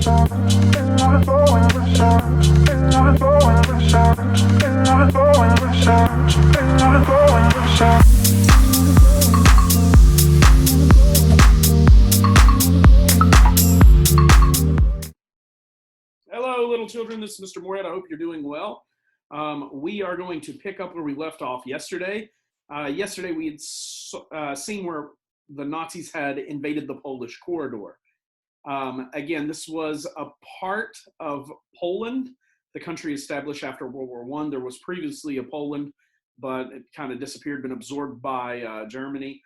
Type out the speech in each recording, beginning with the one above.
Hello, little children. This is Mr. Moorhead. I hope you're doing well. We are going to pick up where we left off yesterday. Yesterday, we had seen where the Nazis had invaded the Polish corridor. Again, this was a part of Poland, the country established after World War I. There was previously a Poland, but it kind of disappeared, been absorbed by Germany.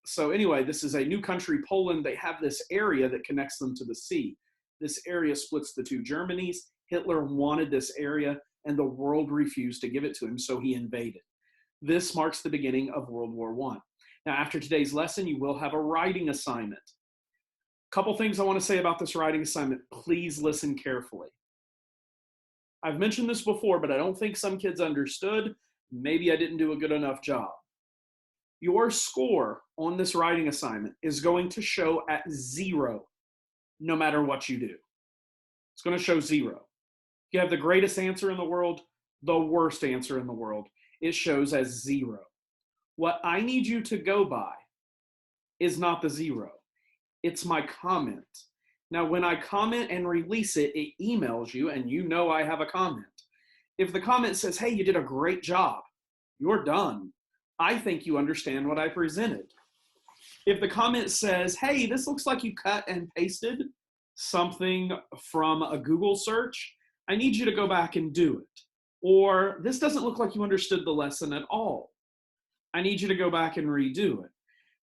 So anyway, this is a new country, Poland. They have this area that connects them to the sea. This area splits the two Germanys. Hitler wanted this area, and the world refused to give it to him, so he invaded. This marks the beginning of World War I. Now, after today's lesson, you will have a writing assignment. A couple things I want to say about this writing assignment. Please listen carefully. I've mentioned this before, but I don't think some kids understood. Maybe I didn't do a good enough job. Your score on this writing assignment is going to show at 0, no matter what you do. It's going to show 0. You have the greatest answer in the world, the worst answer in the world. It shows as 0. What I need you to go by is not the 0. It's my comment. Now, when I comment and release it, it emails you, and you know I have a comment. If the comment says, hey, you did a great job, you're done. I think you understand what I presented. If the comment says, hey, this looks like you cut and pasted something from a Google search, I need you to go back and do it. Or this doesn't look like you understood the lesson at all. I need you to go back and redo it.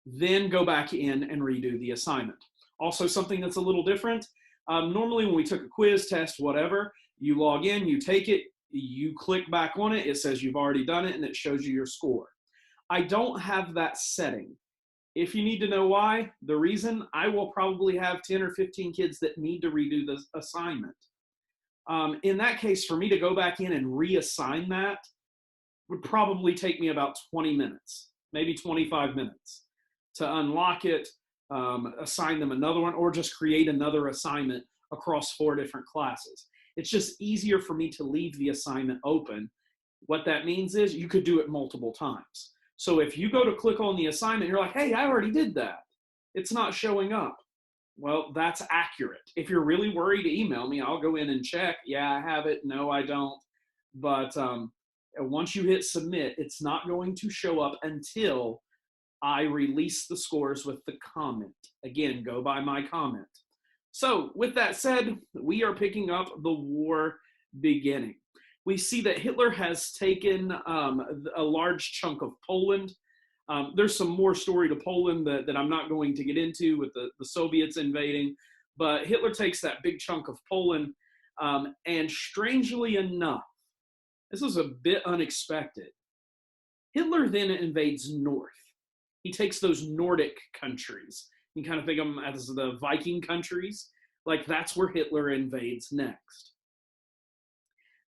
Then go back in and redo the assignment. Also, something that's a little different. Normally when we took a quiz, test, whatever, you log in, you take it, you click back on it, it says you've already done it, and it shows you your score. I don't have that setting. If you need to know why, the reason, I will probably have 10 or 15 kids that need to redo the assignment. In that case, for me to go back in and reassign that would probably take me about 20 minutes, maybe 25 minutes to unlock it, assign them another one, or just create another assignment across 4 different classes. It's just easier for me to leave the assignment open. What that means is you could do it multiple times. So if you go to click on the assignment, you're like, hey, I already did that. It's not showing up. Well, that's accurate. If you're really worried, email me. I'll go in and check. Yeah, I have it. No, I don't. But once you hit submit, it's not going to show up until I release the scores with the comment. Again, go by my comment. So with that said, we are picking up the war beginning. We see that Hitler has taken a large chunk of Poland. There's some more story to Poland that I'm not going to get into with the Soviets invading, but Hitler takes that big chunk of Poland, and strangely enough, this was a bit unexpected. Hitler then invades north. He takes those Nordic countries. You kind of think of them as the Viking countries. Like that's where Hitler invades next.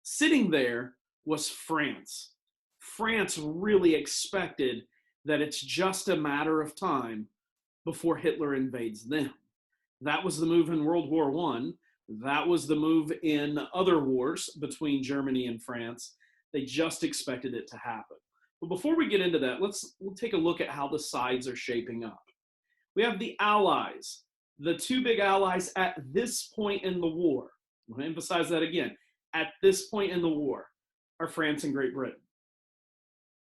Sitting there was France. France really expected that it's just a matter of time before Hitler invades them. That was the move in World War I. That was the move in other wars between Germany and France. They just expected it to happen. But before we get into that, we'll take a look at how the sides are shaping up. We have the Allies, the 2 big allies at this point in the war. I'm going to emphasize that again. At this point in the war are France and Great Britain.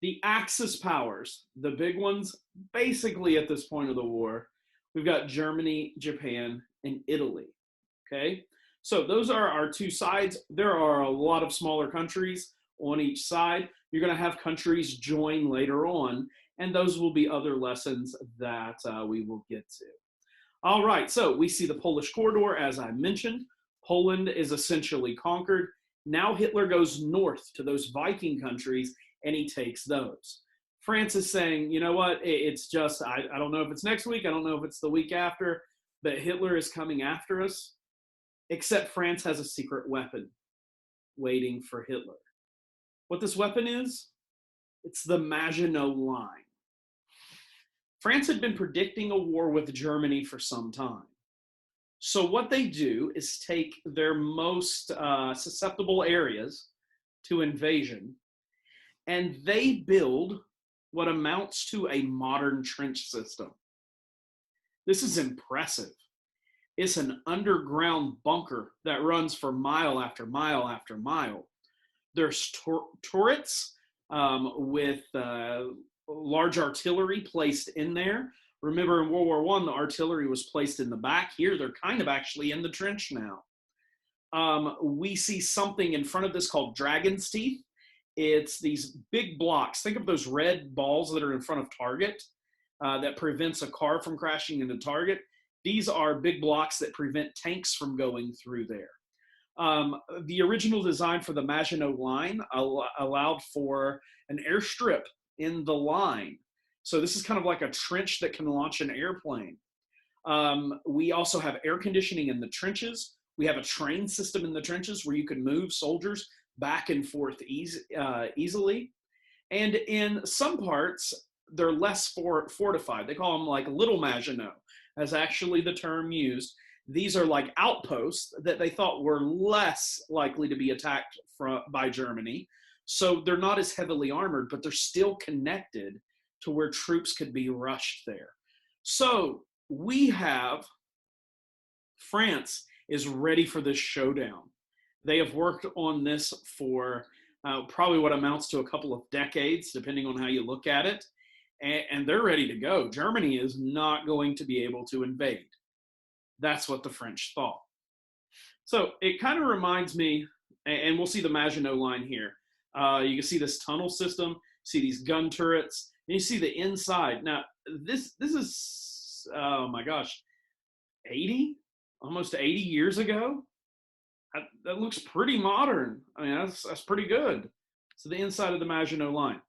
The Axis powers, the big ones, basically at this point of the war, we've got Germany, Japan, and Italy. Okay? So those are our 2 sides. There are a lot of smaller countries on each side. You're going to have countries join later on, and those will be other lessons that we will get to. All right, so we see the Polish corridor, as I mentioned. Poland is essentially conquered. Now Hitler goes north to those Viking countries, and he takes those. France is saying, you know what, it's just, I don't know if it's next week, I don't know if it's the week after, but Hitler is coming after us, except France has a secret weapon waiting for Hitler. What this weapon is? It's the Maginot Line. France had been predicting a war with Germany for some time. So what they do is take their most susceptible areas to invasion, and they build what amounts to a modern trench system. This is impressive. It's an underground bunker that runs for mile after mile after mile. There's turrets with large artillery placed in there. Remember, in World War I, the artillery was placed in the back. Here, they're kind of actually in the trench now. We see something in front of this called dragon's teeth. It's these big blocks. Think of those red balls that are in front of Target that prevents a car from crashing into Target. These are big blocks that prevent tanks from going through there. The original design for the Maginot Line allowed for an airstrip in the line. So this is kind of like a trench that can launch an airplane. We also have air conditioning in the trenches. We have a train system in the trenches where you can move soldiers back and forth easily. And in some parts, they're less fortified. They call them like Little Maginot, as actually the term used. These are like outposts that they thought were less likely to be attacked by Germany. So they're not as heavily armored, but they're still connected to where troops could be rushed there. So we have France is ready for this showdown. They have worked on this for probably what amounts to a couple of decades, depending on how you look at it. And they're ready to go. Germany is not going to be able to invade. That's what the French thought. So it kind of reminds me, and we'll see the Maginot Line here. You can see this tunnel system, see these gun turrets, and you see the inside. Now, this is, oh my gosh, 80? Almost 80 years ago? That looks pretty modern. I mean, that's pretty good. So the inside of the Maginot Line.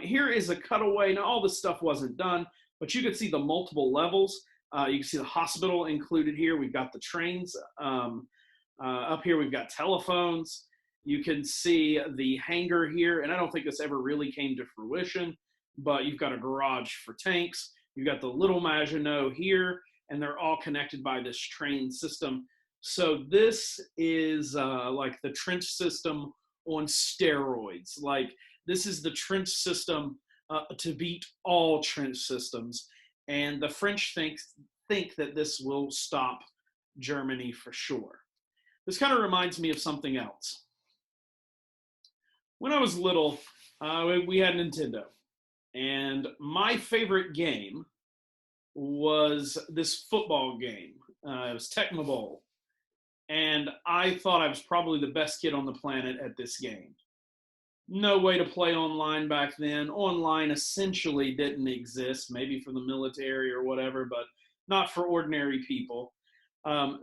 Here is a cutaway. Now, all this stuff wasn't done, but you could see the multiple levels. You can see the hospital included here. We've got the trains. Up here, we've got telephones. You can see the hangar here, and I don't think this ever really came to fruition, but you've got a garage for tanks. You've got the Little Maginot here, and they're all connected by this train system. So this is like the trench system on steroids. Like, this is the trench system to beat all trench systems. And the French think that this will stop Germany for sure. This kind of reminds me of something else. When I was little, we had Nintendo. And my favorite game was this football game. It was Tecmo Bowl. And I thought I was probably the best kid on the planet at this game. No way to play online back then. Online essentially didn't exist, maybe for the military or whatever, but not for ordinary people.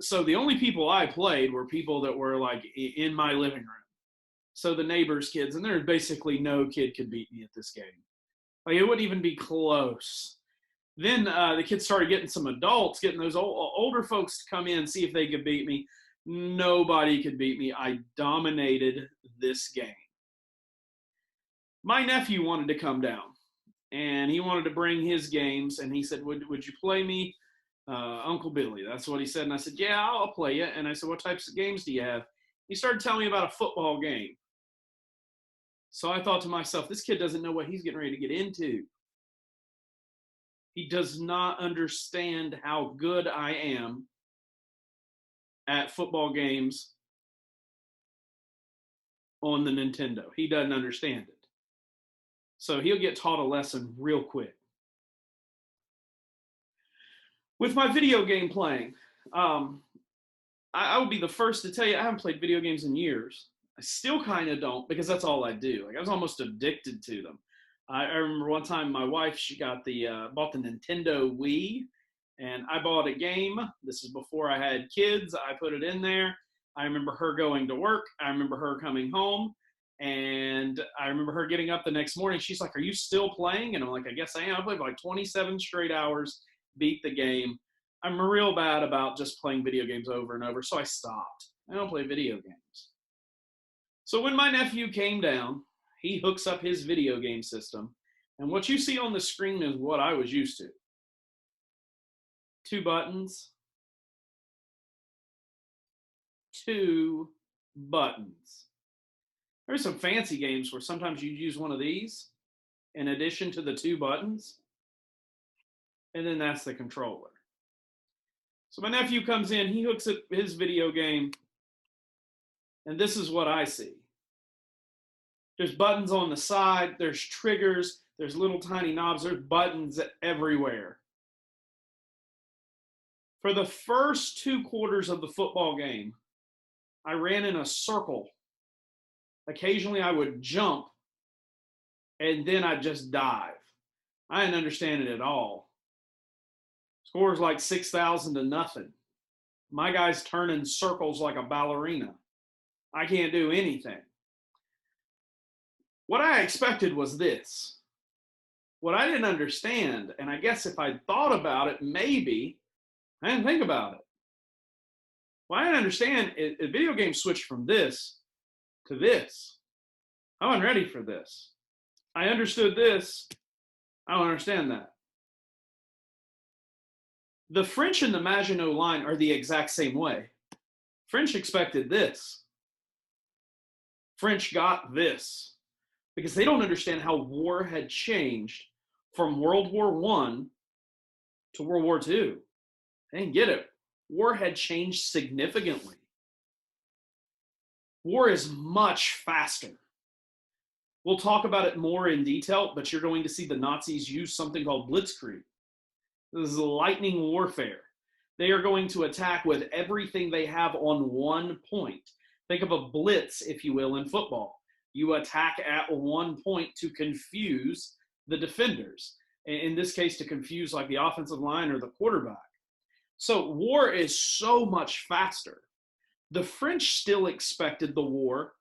So the only people I played were people that were like in my living room. So the neighbors' kids, and there's basically no kid could beat me at this game. Like, it wouldn't even be close. Then the kids started getting some adults, getting those older folks to come in, see if they could beat me. Nobody could beat me. I dominated this game. My nephew wanted to come down, and he wanted to bring his games, and he said, would you play me Uncle Billy? That's what he said. And I said, yeah, I'll play you. And I said, what types of games do you have? He started telling me about a football game. So I thought to myself, this kid doesn't know what he's getting ready to get into. He does not understand how good I am at football games on the Nintendo. He doesn't understand it. So he'll get taught a lesson real quick. With my video game playing, I would be the first to tell you I haven't played video games in years. I still kind of don't, because that's all I do. Like, I was almost addicted to them. I remember one time my wife, she bought the Nintendo WWII, and I bought a game. This is before I had kids. I put it in there. I remember her going to work. I remember her coming home, and I remember her getting up the next morning. She's like, "Are you still playing?" And I'm like, "I guess I am." I played like 27 straight hours, beat the game. I'm real bad about just playing video games over and over, so I stopped. I don't play video games. So when my nephew came down, he hooks up his video game system, and what you see on the screen is what I was used to. 2 buttons, two buttons. There's some fancy games where sometimes you use one of these in addition to the two buttons, and then that's the controller. So my nephew comes in, he hooks up his video game, and this is what I see. There's buttons on the side, there's triggers, there's little tiny knobs, there's buttons everywhere. For the first 2 quarters of the football game, I ran in a circle. Occasionally I would jump, and then I'd just dive. I didn't understand it at all. Scores like 6,000 to nothing. My guy's turning circles like a ballerina. I can't do anything. What I expected was this. What I didn't understand, and I guess if I'd thought about it, maybe, I didn't think about it. What I didn't understand is a video game switched from this to this. I wasn't ready for this. I understood this. I don't understand that. The French and the Maginot Line are the exact same way. French expected this. French got this because they don't understand how war had changed from World War I to World War II. They didn't get it. War had changed significantly. War is much faster. We'll talk about it more in detail, but you're going to see the Nazis use something called blitzkrieg. This is lightning warfare. They are going to attack with everything they have on one point. Think of a blitz, if you will, in football. You attack at one point to confuse the defenders. In this case, to confuse like the offensive line or the quarterback. So war is so much faster. The French still expected the war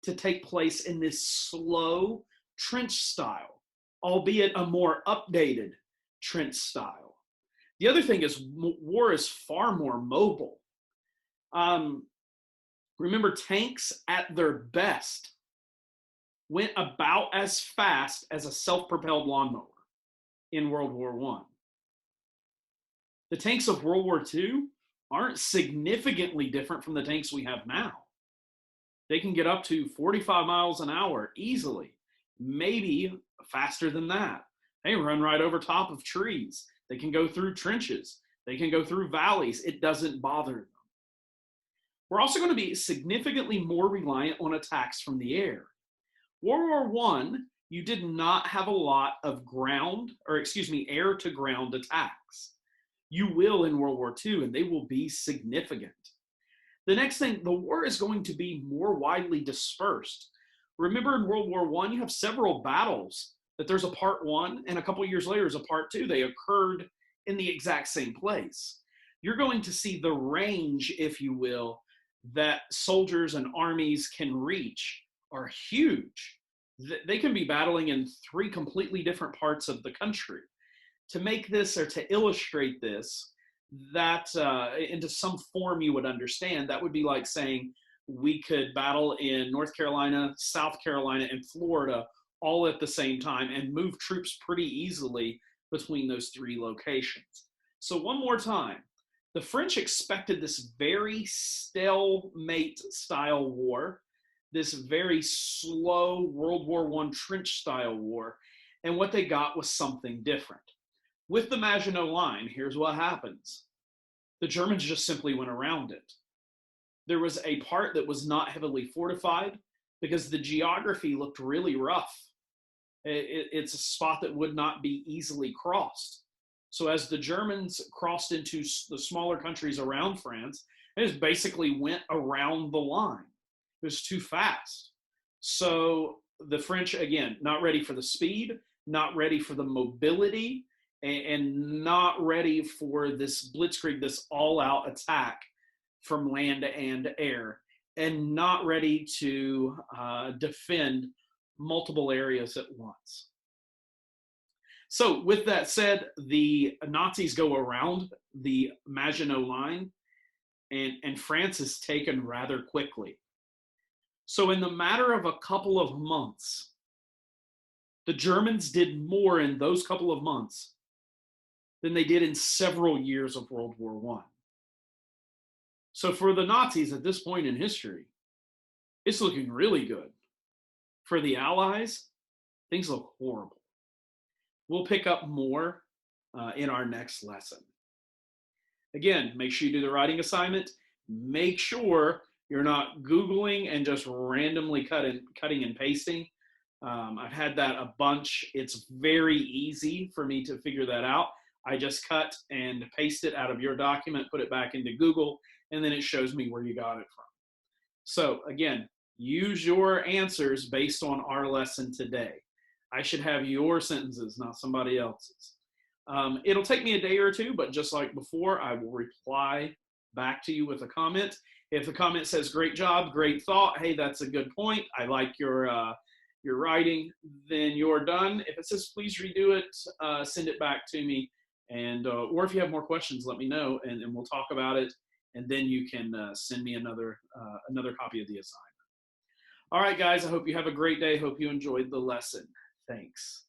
to take place in this slow trench style, albeit a more updated trench style. The other thing is war is far more mobile. Remember, tanks at their best went about as fast as a self-propelled lawnmower in World War I. The tanks of World War II aren't significantly different from the tanks we have now. They can get up to 45 miles an hour easily, maybe faster than that. They run right over top of trees. They can go through trenches. They can go through valleys. It doesn't bother them. We're also going to be significantly more reliant on attacks from the air. World War I, you did not have a lot of air to ground attacks. You will in World War II, and they will be significant. The next thing, the war is going to be more widely dispersed. Remember in World War I, you have several battles that there's a part 1, and a couple years later is a part 2. They occurred in the exact same place. You're going to see the range, if you will, that soldiers and armies can reach are huge. They can be battling in 3 completely different parts of the country. To make this or to illustrate this, that into some form you would understand, that would be like saying we could battle in North Carolina, South Carolina, and Florida all at the same time and move troops pretty easily between those 3 locations. So one more time, the French expected this very stalemate style war, this very slow World War I trench style war, and what they got was something different. With the Maginot Line, here's what happens. The Germans just simply went around it. There was a part that was not heavily fortified because the geography looked really rough. It's a spot that would not be easily crossed. So as the Germans crossed into the smaller countries around France, it just basically went around the line. It was too fast. So the French, again, not ready for the speed, not ready for the mobility, and not ready for this blitzkrieg, this all-out attack from land and air, and not ready to defend multiple areas at once. So with that said, the Nazis go around the Maginot Line, and France is taken rather quickly. So in the matter of a couple of months, the Germans did more in those couple of months than they did in several years of World War I. So for the Nazis at this point in history, it's looking really good. For the Allies, things look horrible. We'll pick up more in our next lesson. Again, make sure you do the writing assignment. Make sure you're not Googling and just randomly cutting and pasting. I've had that a bunch. It's very easy for me to figure that out. I just cut and paste it out of your document, put it back into Google, and then it shows me where you got it from. So again, use your answers based on our lesson today. I should have your sentences, not somebody else's. It'll take me a day or two, but just like before, I will reply back to you with a comment. If the comment says, great job, great thought, hey, that's a good point, I like your writing, then you're done. If it says, please redo it, send it back to me. And or if you have more questions, let me know, and we'll talk about it. And then you can send me another copy of the assignment. All right, guys, I hope you have a great day. Hope you enjoyed the lesson. Thanks.